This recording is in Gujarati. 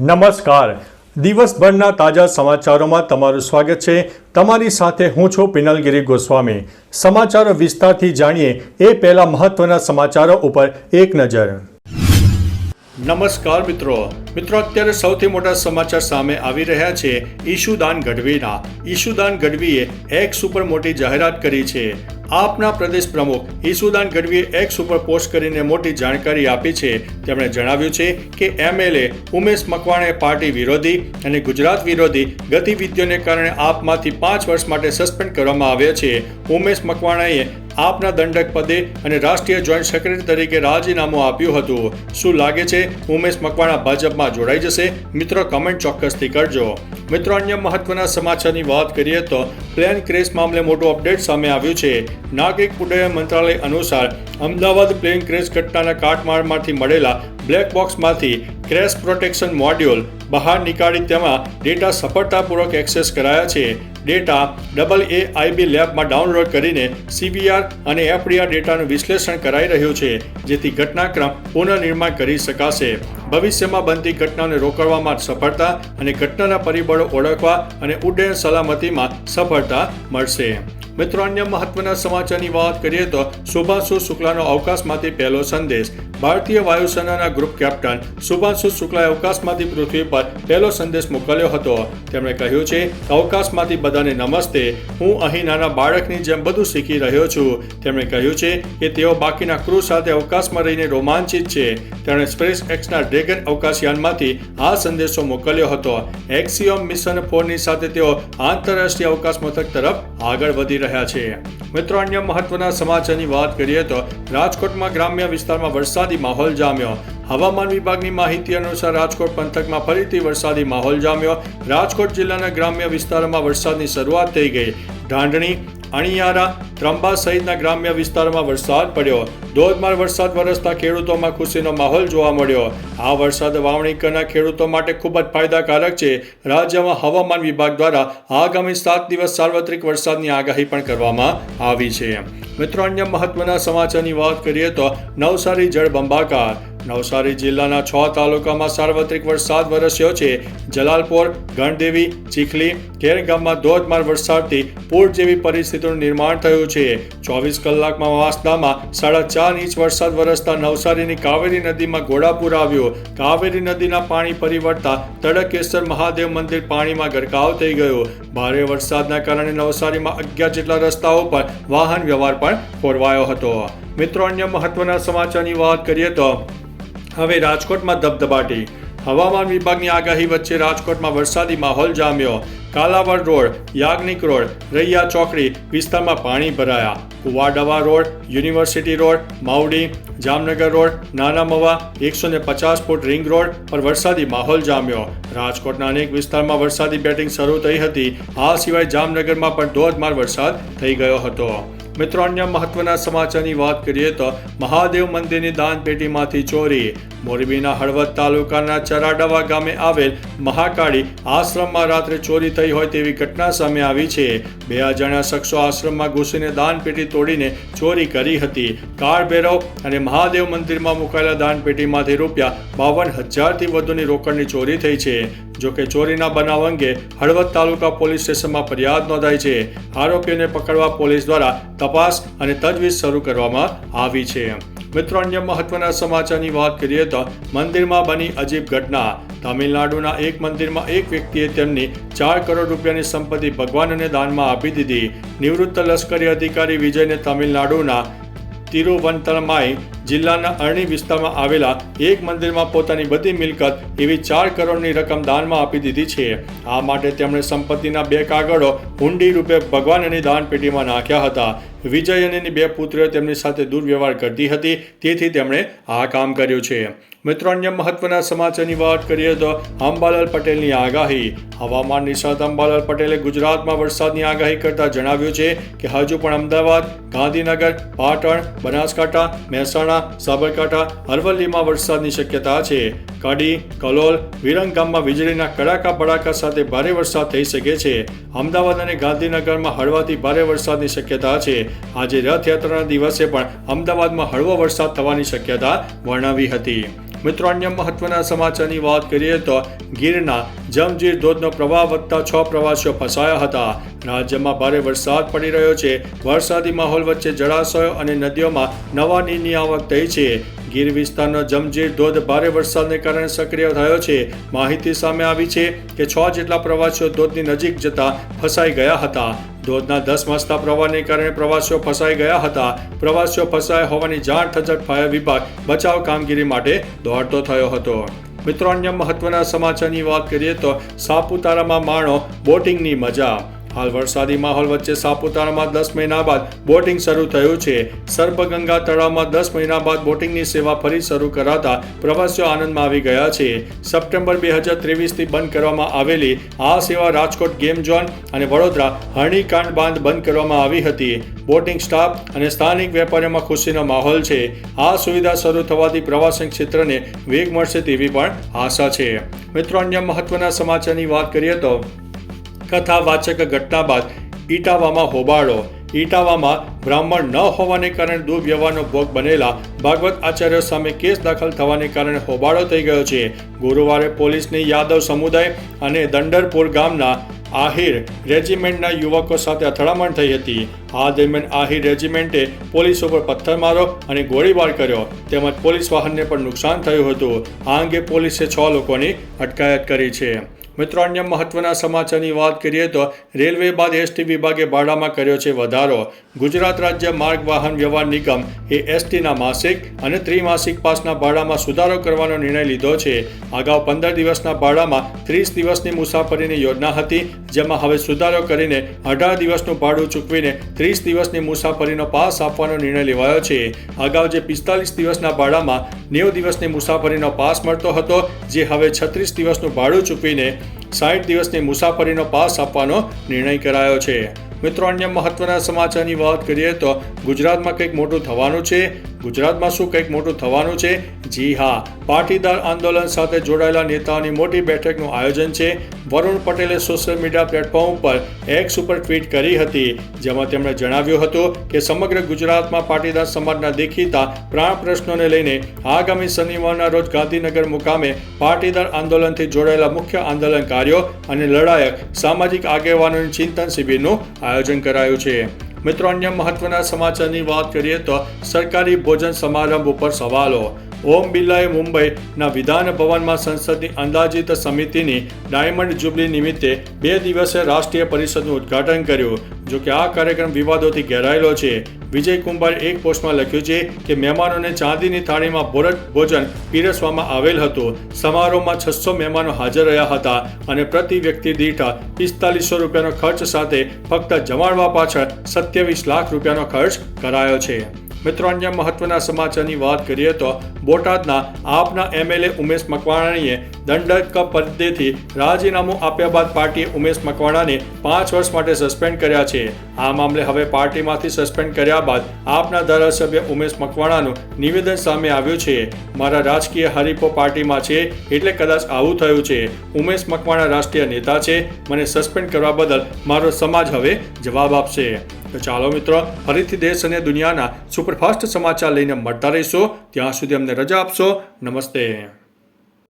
નમસ્કાર. દિવસભરના તાજા સમાચારોમાં તમારું સ્વાગત છે. તમારી સાથે હું છું પિનલગીરી ગોસ્વામી. સમાચારો વિસ્તારથી જાણીએ એ પહેલા મહત્વના સમાચારો ઉપર એક નજર. નમસ્કાર મિત્રો. અત્યારે સૌથી મોટા સમાચાર સામે આવી રહ્યા છે ઈશુદાન ગઢવીના. ઈશુદાન ગઢવીએ એક્સ ઉપર મોટી જાહેરાત કરી છે. આપના પ્રદેશ પ્રમુખ ઈશુદાન ગઢવીએ એક્સ ઉપર પોસ્ટ કરીને મોટી જાણકારી આપી છે. તેમણે જણાવ્યું છે કે એમએલએ ઉમેશ મકવાણાએ પાર્ટી વિરોધી અને ગુજરાત વિરોધી ગતિવિધિઓને કારણે આપમાંથી 5 વર્ષ માટે સસ્પેન્ડ કરવામાં આવ્યા છે. ઉમેશ મકવાણાએ આપના દંડક પદે અને રાષ્ટ્રીય જોઈન્ટ સેક્રેટરી તરીકે રાજીનામું આપ્યું હતું. શું લાગે છે ઉમેશ મકવાણા ભાજપમાં જોડાઈ જશે? મિત્રો કમેન્ટ ચોક્કસથી કરજો. મિત્રો અન્ય મહત્વના સમાચારની વાત કરીએ તો પ્લેન ક્રેશ મામલે મોટું અપડેટ સામે આવ્યું છે. નાગરિક ઉડ્ડયન મંત્રાલય અનુસાર અમદાવાદ પ્લેન ક્રેશ ઘટનાના કાટમાળમાંથી મળેલા બ્લેક બોક્સમાંથી ક્રેશ પ્રોટેક્શન મોડ્યુલ બહાર નીકાળી તેમાં ડેટા સફળતાપૂર્વક એક્સેસ કરાયા છે. ડેટા AAIB લેબમાં ડાઉનલોડ કરીને CVR અને FDR ડેટાનું વિશ્લેષણ કરાઈ રહ્યું છે, જેથી ઘટનાક્રમ પુનઃનિર્માણ કરી શકાશે. ભવિષ્યમાં બનતી ઘટનાઓને રોકવામાં સફળતા અને ઘટનાના પરિબળો ઓળખવા અને ઉડ્ડયન સલામતીમાં સફળતા મળશે. મિત્રો અન્ય મહત્વના સમાચારની વાત કરીએ તો શુભાંશુ શુક્લાનો અવકાશમાંથી પહેલો સંદેશ. ભારતીય વાયુસેનાના ગ્રુપ કેપ્ટન શુભાંશુ શુક્લાએ અવકાશમાંથી પૃથ્વી પર પહેલો સંદેશ મોકલ્યો હતો. તેમણે કહ્યું છે કે અવકાશમાંથી બધાને નમસ્તે. હું અહીં નાના બાળકની જેમ બધું શીખી રહ્યો છું. તેમણે કહ્યું છે કે તેઓ બાકીના ક્રૂ સાથે અવકાશમાં રહીને રોમાંચિત છે. તેમણે સ્પેસ એક્સના ડ્રેગન અવકાશયાનમાંથી આ સંદેશો મોકલ્યો હતો. એક્સિયોમ મિશન 4ની સાથે તેઓ આંતરરાષ્ટ્રીય અવકાશ મથક તરફ આગળ વધી રહ્યા છે. મિત્રો અન્ય મહત્વના સમાચારની વાત કરીએ તો રાજકોટમાં ગ્રામ્ય વિસ્તારમાં વરસાદી માહોલ જામ્યો. હવામાન વિભાગની માહિતી અનુસાર રાજકોટ પંથકમાં ફરીથી વરસાદી માહોલ જામ્યો. રાજકોટ જિલ્લાના ગ્રામ્ય વિસ્તારોમાં વરસાદની શરૂઆત થઈ ગઈ. ઢાંઢણી, અણિયારા, ત્રંબા સહિતના ગ્રામ્ય વિસ્તારોમાં વરસાદ પડ્યો. ધોધમાર વરસાદ વરસતા ખેડૂતોમાં ખુશીનો માહોલ જોવા મળ્યો. આ વરસાદ વાવણી કરનાર ખેડૂતો માટે ખૂબ જ ફાયદાકારક છે. રાજ્યમાં હવામાન વિભાગ દ્વારા આગામી 7 દિવસ સાર્વત્રિક વરસાદની આગાહી પણ કરવામાં આવી છે. મિત્રો અન્ય મહત્વના સમાચારની વાત કરીએ તો નવસારી જળબંબાકાર. નવસારી જિલ્લાના 6 તાલુકામાં સાર્વત્રિક વરસાદ વરસ્યો છે. જલાલપોર, ગણદેવી, ચીખલી, ખેરગામમાં ધોધમાર વરસાદથી પૂર જેવી પરિસ્થિતિનું નિર્માણ થયું છે. 24 કલાકમાં વાંસદામાં 4.5 ઇંચ વરસાદ વરસતા નવસારીની કાવેરી નદીમાં ઘોડાપૂર આવ્યું. કાવેરી નદીના પાણી ફરી વળતા તડકેશ્વર મહાદેવ મંદિર પાણીમાં ગરકાવ થઈ ગયું. ભારે વરસાદના કારણે નવસારીમાં 11 જેટલા રસ્તાઓ પર વાહન વ્યવહાર પણ ખોરવાયો હતો. મિત્રો અન્ય મહત્વના સમાચારની વાત કરીએ તો હવે રાજકોટમાં ધબધબાટી. હવામાન વિભાગની આગાહી વચ્ચે રાજકોટમાં વરસાદી માહોલ જામ્યો. કાલાવડ રોડ, યાજ્ઞિક રોડ, રૈયા ચોકડી વિસ્તારમાં પાણી ભરાયા. Kuvadva road, university road, Mavdi, Jamnagar road, Nana Mava 150 foot ring road પર વરસાદી માહોલ જામ્યો. રાજકોટના અનેક વિસ્તારમાં વરસાદી બેટિંગ શરૂ થઈ હતી. આ સિવાય જામનગરમાં પણ ધોધમાર વરસાદ થઈ ગયો હતો. મિત્રો અન્ય મહત્વના સમાચારની વાત કરીએ તો મહાદેવ મંદિરની દાનપેટીમાંથી ચોરી. મોરબીના હળવદ તાલુકાના ચરાડવા ગામે આવેલ મહાકાળી આશ્રમમાં રાત્રે ચોરી થઈ હોય તેવી ઘટના સામે આવી છે. 2 અજાણ્યા શખ્સો આશ્રમમાં ઘૂસીને દાનપેટી તોડીને ચોરી કરી હતી. કાળ ભૈરવ અને મહાદેવ મંદિરમાં મુકાયેલા દાનપેટીમાંથી રૂપિયા 52,000થી વધુની રોકડની ચોરી થઈ છે. જોકે ચોરીના બનાવ અંગે હળવદ તાલુકા પોલીસ સ્ટેશનમાં ફરિયાદ નોંધાઈ છે. આરોપીઓને પકડવા પોલીસ દ્વારા તપાસ અને તજવીજ શરૂ કરવામાં આવી છે. મિત્રો અન્ય મહત્વના સમાચારની વાત કરીએ તો મંદિરમાં બની અજીબ ઘટના. તમિલનાડુના એક મંદિરમાં એક વ્યક્તિએ તેમની 4 કરોડ રૂપિયાની સંપત્તિ ભગવાનને દાનમાં આપી દીધી. નિવૃત્ત લશ્કરી અધિકારી વિજયને તમિલનાડુના તિરુવંતલમાઈ જિલ્લાના અરણી વિસ્તારમાં આવેલા એક મંદિરમાં પોતાની બધી મિલકત એવી 4 કરોડની રકમ દાનમાં આપી દીધી છે. આ માટે તેમણે સંપત્તિના 2 કાગળો હુંડી રૂપે ભગવાનની દાનપેટીમાં નાખ્યા હતા. વિજય અને એની 2 પુત્રીઓ તેમની સાથે દુર્વ્યવહાર કરતી હતી, તેથી તેમણે આ કામ કર્યું છે. મિત્રો અન્ય મહત્વના સમાચારની વાત કરીએ તો અંબાલાલ પટેલની આગાહી. હવામાન નિષ્ણાત અંબાલાલ પટેલે ગુજરાતમાં વરસાદની આગાહી કરતા જણાવ્યું છે કે હજુ પણ અમદાવાદ, ગાંધીનગર, પાટણ, બનાસકાંઠા, મહેસાણા, સાબરકાંઠા, અરવલ્લીમાં વરસાદની શક્યતા છે. કડી, કલોલ, વિરંગામમાં વીજળીના કડાકા ભડાકા સાથે ભારે વરસાદ થઈ શકે છે. અમદાવાદ અને ગાંધીનગરમાં હળવાથી ભારે વરસાદની શક્યતા છે. આજે રથયાત્રાના દિવસે પણ અમદાવાદમાં હળવો વરસાદ થવાની શક્યતા વર્ણવી હતી. મિત્રો, અન્ય મહત્વના સમાચારની વાત કરીએ તો ગીરના જમજીર ધોધનો પ્રવાહ વધતા 6 પ્રવાસીઓ ફસાયા હતા. રાજ્યમાં ભારે વરસાદ પડી રહ્યો છે. વરસાદી માહોલ વચ્ચે જળાશયો અને નદીઓમાં નવા નીરની આવક થઈ છે. ગીર વિસ્તારનો જમજીર ધોધ ભારે વરસાદને કારણે સક્રિય થયો છે. માહિતી સામે આવી છે કે 6 જેટલા પ્રવાસીઓ ધોધની નજીક જતા ફસાઈ ગયા હતા. ધોધના ધસમસતા પ્રવાહને કારણે પ્રવાસીઓ ફસાઈ ગયા હતા. પ્રવાસીઓ ફસાયા હોવાની જાણ થતાં ફાયર વિભાગ બચાવ કામગીરી માટે દોડતો થયો હતો. મિત્રો, અન્ય મહત્વના સમાચારની વાત કરીએ તો સાપુતારામાં માણો બોટિંગની મજા. હાલ વરસાદી માહોલ વચ્ચે સાપુતારામાં 10 મહિના બાદ બોટિંગ શરૂ થયું છે. સર્પગંગા તળાવમાં 10 મહિના બાદ બોટિંગની સેવા ફરી શરૂ કરાતા પ્રવાસીઓ આનંદમાં આવી ગયા છે. સપ્ટેમ્બર 2023થી બંધ કરવામાં આવેલી આ સેવા રાજકોટ ગેમ ઝોન અને વડોદરા હરણીકાંડ બાંધ બંધ કરવામાં આવી હતી. બોટિંગ સ્ટાફ અને સ્થાનિક વેપારીઓમાં ખુશીનો માહોલ છે. આ સુવિધા શરૂ થવાથી પ્રવાસન ક્ષેત્રને વેગ મળશે તેવી પણ આશા છે. મિત્રો, અન્ય મહત્વના સમાચારની વાત કરીએ તો કથાવાચક ઘટના બાદ ઇટાવામાં હોબાળો. ઇટાવામાં બ્રાહ્મણ ન હોવાને કારણે દુર્વ્યવહારનો ભોગ બનેલા ભાગવત આચાર્ય સામે કેસ દાખલ થવાને કારણે હોબાળો થઈ ગયો છે. ગુરુવારે પોલીસની યાદવ સમુદાય અને દંડરપુર ગામના આહિર રેજિમેન્ટના યુવકો સાથે અથડામણ થઈ હતી. આ દરમિયાન આહિર રેજિમેન્ટે પોલીસ ઉપર પથ્થરમારો અને ગોળીબાર કર્યો તેમજ પોલીસ વાહનને પણ નુકસાન થયું હતું. આ અંગે પોલીસે 6 લોકોની અટકાયત કરી છે. મિત્રો, અન્ય મહત્વના સમાચારની વાત કરીએ તો રેલવે બાદ એસટી વિભાગે ભાડામાં કર્યો છે વધારો. ગુજરાત રાજ્ય માર્ગ વાહન વ્યવહાર નિગમ એ એસટીના માસિક અને ત્રિમાસિક પાસના ભાડામાં સુધારો કરવાનો નિર્ણય લીધો છે. અગાઉ 15 દિવસના ભાડામાં 30 દિવસની મુસાફરીની યોજના હતી, જેમાં હવે સુધારો કરીને 18 દિવસનું ભાડું ચૂકવીને 30 દિવસની મુસાફરીનો પાસ આપવાનો નિર્ણય લેવાયો છે. અગાઉ જે 45 દિવસના ભાડામાં 90 દિવસની મુસાફરીનો પાસ મળતો હતો, જે હવે 36 દિવસનું ભાડું ચૂકવીને 60 દિવસની મુસાફરીનો પાસ આપવાનો નિર્ણય કરાયો છે. મિત્રો, અન્ય મહત્વના સમાચારની વાત કરીએ તો ગુજરાતમાં કંઈક મોટું થવાનું છે. ગુજરાતમાં શું કંઈક મોટું થવાનું છે? જી હા, પાટીદાર આંદોલન સાથે જોડાયેલા નેતાઓની મોટી બેઠકનું આયોજન છે. વરુણ પટેલે સોશિયલ મીડિયા પ્લેટફોર્મ ઉપર એક્સ ઉપર ટ્વીટ કરી હતી, જેમાં તેમણે જણાવ્યું હતું કે સમગ્ર ગુજરાતમાં પાટીદાર સમાજના દેખીતા પ્રાણ પ્રશ્નોને લઈને આગામી શનિવારના રોજ ગાંધીનગર મુકામે પાટીદાર આંદોલનથી જોડાયેલા મુખ્ય આંદોલનકારીઓ અને લડાયક સામાજિક આગેવાનોની ચિંતન શિબિરનું આયોજન કરાયું છે. મિત્રો, અન્ય મહત્વના સમાચારની વાત કરીએ તો સરકારી ભોજન સમારંભ ઉપર સવાલો. ઓમ બિરલાએ મુંબઈના વિધાન ભવનમાં સંસદની અંદાજિત સમિતિની ડાયમંડ જ્યુબલી નિમિત્તે 2 દિવસીય રાષ્ટ્રીય પરિષદનું ઉદ્ઘાટન કર્યું. જો કે આ કાર્યક્રમ વિવાદોથી ઘેરાયેલો છે. વિજય કુંભારે એક પોસ્ટમાં લખ્યું છે કે મહેમાનોને ચાંદીની થાળીમાં ભોજન પીરસવામાં આવેલ હતું. સમારોહમાં 600 મહેમાનો હાજર રહ્યા હતા અને પ્રતિ વ્યક્તિ દીઠ 4500 રૂપિયાનો ખર્ચ સાથે ફક્ત જમાડવા પાછળ 27 લાખ રૂપિયાનો ખર્ચ કરાયો છે. મિત્રો, અન્ય મહત્વના સમાચારની વાત કરીએ તો બોટાદના આપના એમએલએ ઉમેશ મકવાણાણીએ દંડક પદેથી રાજીનામું આપ્યા બાદ પાર્ટીએ ઉમેશ મકવાણાને 5 વર્ષ માટે સસ્પેન્ડ કર્યા છે. આ મામલે હવે પાર્ટીમાંથી સસ્પેન્ડ કર્યા બાદ આપના ધારાસભ્ય ઉમેશ મકવાણાનું નિવેદન સામે આવ્યું છે. મારા રાજકીય હરીફો પાર્ટીમાં છે એટલે કદાચ આવું થયું છે. ઉમેશ મકવાણા રાષ્ટ્રીય નેતા છે. મને સસ્પેન્ડ કરવા બદલ મારો સમાજ હવે જવાબ આપશે. તો ચાલો મિત્રો, ફરીથી દેશ અને દુનિયાના સુપરફાસ્ટ સમાચાર લઈને મળતા રહીશું. ત્યાં સુધી અમને રજા આપશો. નમસ્તે.